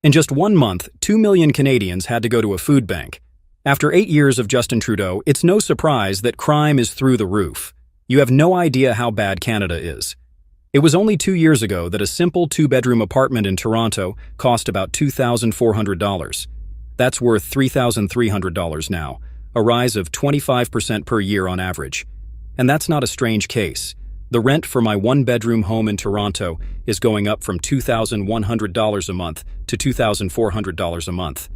In just 1 month, 2 million Canadians had to go to a food bank. After 8 years of Justin Trudeau, it's no surprise that crime is through the roof. You have no idea how bad Canada is. It was only 2 years ago that a simple 2-bedroom apartment in Toronto cost about $2,400. That's worth $3,300 now, a rise of 25% per year on average. And that's not a strange case. The rent for my 1-bedroom home in Toronto is going up from $2,100 a month to $2,400 a month.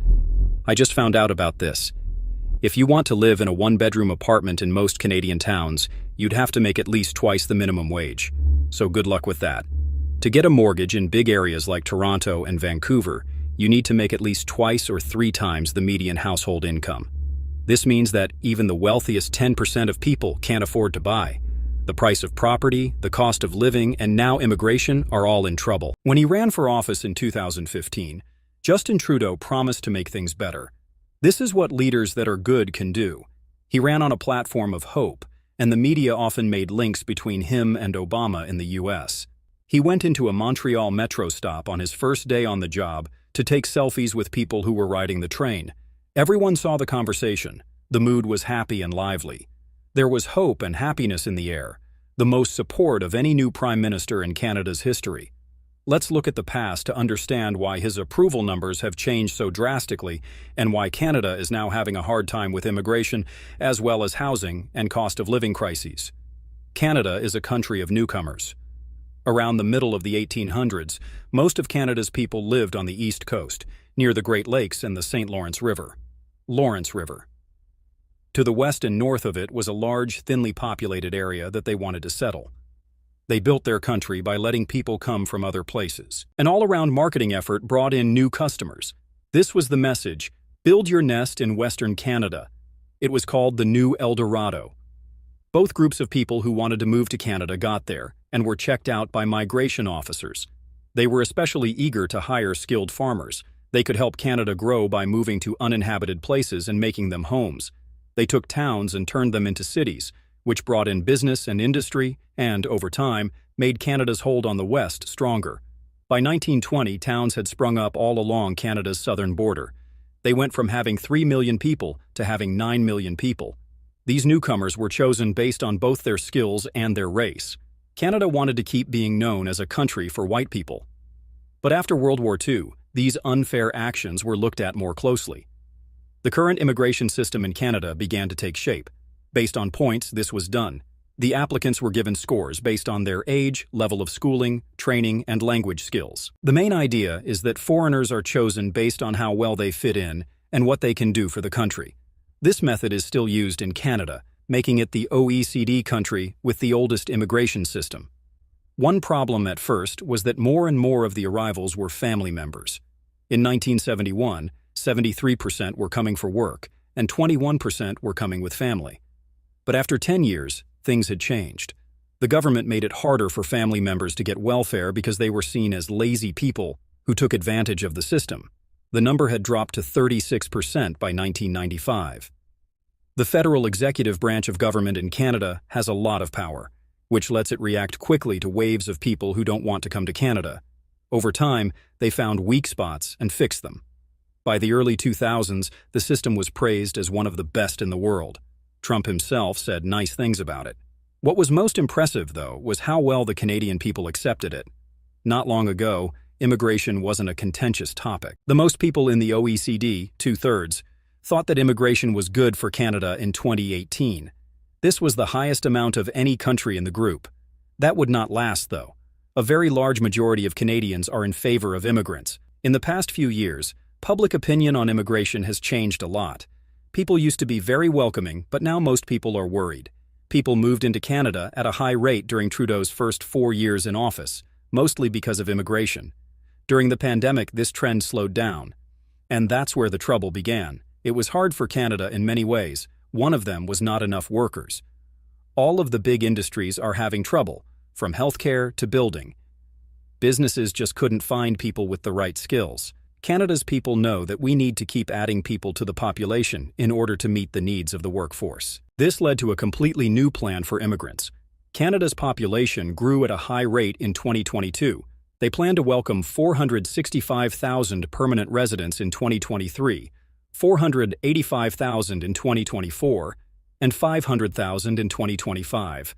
I just found out about this. If you want to live in a 1-bedroom apartment in most Canadian towns, you'd have to make at least twice the minimum wage. So good luck with that. To get a mortgage in big areas like Toronto and Vancouver, you need to make at least twice or 3 times the median household income. This means that even the wealthiest 10% of people can't afford to buy. The price of property, the cost of living, and now immigration are all in trouble. When he ran for office in 2015, Justin Trudeau promised to make things better. This is what leaders that are good can do. He ran on a platform of hope, and the media often made links between him and Obama in the US. He went into a Montreal metro stop on his first day on the job to take selfies with people who were riding the train. Everyone saw the conversation. The mood was happy and lively. There was hope and happiness in the air, the most support of any new prime minister in Canada's history. Let's look at the past to understand why his approval numbers have changed so drastically and why Canada is now having a hard time with immigration as well as housing and cost of living crises. Canada is a country of newcomers. Around the middle of the 1800s, most of Canada's people lived on the East Coast, near the Great Lakes and the St. Lawrence River. To the west and north of it was a large, thinly populated area that they wanted to settle. They built their country by letting people come from other places. An all-around marketing effort brought in new customers. This was the message: build your nest in Western Canada. It was called the New El Dorado. Both groups of people who wanted to move to Canada got there and were checked out by migration officers. They were especially eager to hire skilled farmers. They could help Canada grow by moving to uninhabited places and making them homes. They took towns and turned them into cities, which brought in business and industry and, over time, made Canada's hold on the West stronger. By 1920, towns had sprung up all along Canada's southern border. They went from having 3 million people to having 9 million people. These newcomers were chosen based on both their skills and their race. Canada wanted to keep being known as a country for white people. But after World War II, these unfair actions were looked at more closely. The current immigration system in Canada began to take shape. Based on points, this was done. The applicants were given scores based on their age, level of schooling, training, and language skills. The main idea is that foreigners are chosen based on how well they fit in and what they can do for the country. This method is still used in Canada, making it the OECD country with the oldest immigration system. One problem at first was that more and more of the arrivals were family members. In 1971, 73% were coming for work, and 21% were coming with family. But after 10 years, things had changed. The government made it harder for family members to get welfare because they were seen as lazy people who took advantage of the system. The number had dropped to 36% by 1995. The federal executive branch of government in Canada has a lot of power, which lets it react quickly to waves of people who don't want to come to Canada. Over time, they found weak spots and fixed them. By the early 2000s, the system was praised as one of the best in the world. Trump himself said nice things about it. What was most impressive, though, was how well the Canadian people accepted it. Not long ago, immigration wasn't a contentious topic. The most people in the OECD, 2/3, thought that immigration was good for Canada in 2018. This was the highest amount of any country in the group. That would not last, though. A very large majority of Canadians are in favor of immigrants. In the past few years, public opinion on immigration has changed a lot. People used to be very welcoming, but now most people are worried. People moved into Canada at a high rate during Trudeau's first 4 years in office, mostly because of immigration. During the pandemic, this trend slowed down. And that's where the trouble began. It was hard for Canada in many ways. One of them was not enough workers. All of the big industries are having trouble, from healthcare to building. Businesses just couldn't find people with the right skills. Canada's people know that we need to keep adding people to the population in order to meet the needs of the workforce. This led to a completely new plan for immigrants. Canada's population grew at a high rate in 2022, They plan to welcome 465,000 permanent residents in 2023, 485,000 in 2024, and 500,000 in 2025.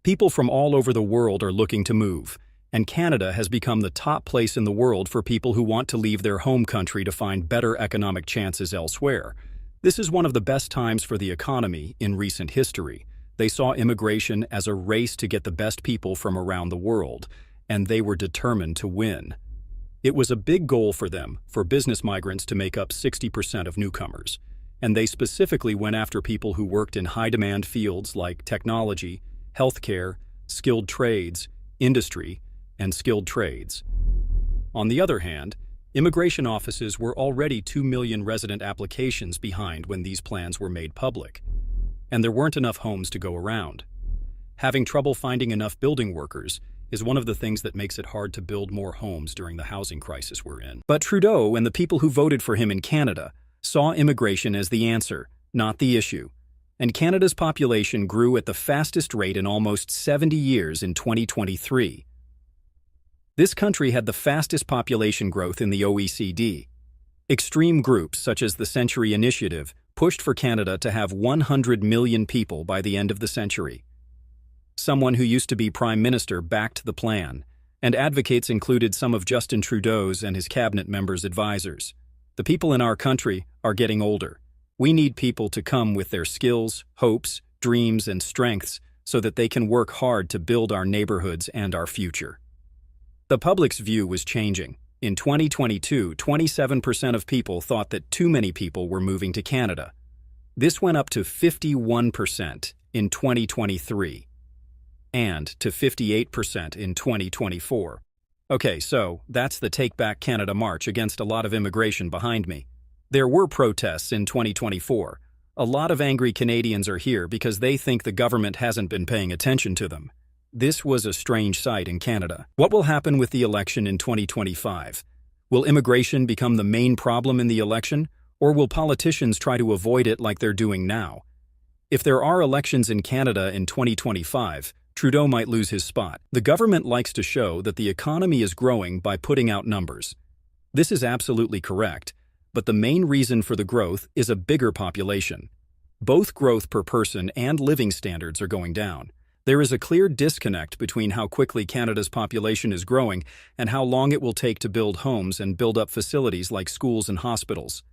People from all over the world are looking to move, and Canada has become the top place in the world for people who want to leave their home country to find better economic chances elsewhere. This is one of the best times for the economy in recent history. They saw immigration as a race to get the best people from around the world, and they were determined to win. It was a big goal for them, for business migrants to make up 60% of newcomers, and they specifically went after people who worked in high-demand fields like technology, healthcare, skilled trades, industry, and skilled trades. On the other hand, immigration offices were already 2 million resident applications behind when these plans were made public, and there weren't enough homes to go around. Having trouble finding enough building workers is one of the things that makes it hard to build more homes during the housing crisis we're in. But Trudeau and the people who voted for him in Canada saw immigration as the answer, not the issue. And Canada's population grew at the fastest rate in almost 70 years in 2023. This country had the fastest population growth in the OECD. Extreme groups such as the Century Initiative pushed for Canada to have 100 million people by the end of the century. Someone who used to be Prime Minister backed the plan, and advocates included some of Justin Trudeau's and his cabinet members' advisors. The people in our country are getting older. We need people to come with their skills, hopes, dreams, and strengths so that they can work hard to build our neighborhoods and our future. The public's view was changing. In 2022, 27% of people thought that too many people were moving to Canada. This went up to 51% in 2023 and to 58% in 2024. Okay, so that's the Take Back Canada march against a lot of immigration behind me. There were protests in 2024. A lot of angry Canadians are here because they think the government hasn't been paying attention to them. This was a strange sight in Canada. What will happen with the election in 2025? Will immigration become the main problem in the election, or will politicians try to avoid it like they're doing now? If there are elections in Canada in 2025, Trudeau might lose his spot. The government likes to show that the economy is growing by putting out numbers. This is absolutely correct, but the main reason for the growth is a bigger population. Both growth per person and living standards are going down. There is a clear disconnect between how quickly Canada's population is growing and how long it will take to build homes and build up facilities like schools and hospitals.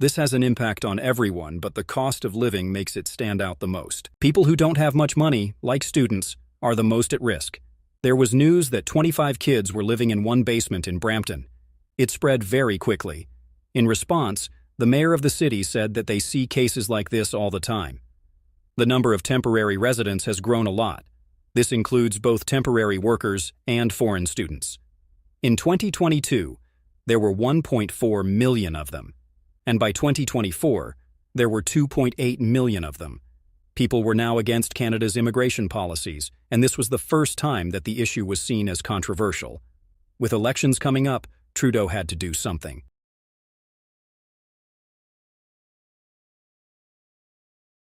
This has an impact on everyone, but the cost of living makes it stand out the most. People who don't have much money, like students, are the most at risk. There was news that 25 kids were living in one basement in Brampton. It spread very quickly. In response, the mayor of the city said that they see cases like this all the time. The number of temporary residents has grown a lot. This includes both temporary workers and foreign students. In 2022, there were 1.4 million of them, and by 2024, there were 2.8 million of them. People were now against Canada's immigration policies, and this was the first time that the issue was seen as controversial. With elections coming up, Trudeau had to do something.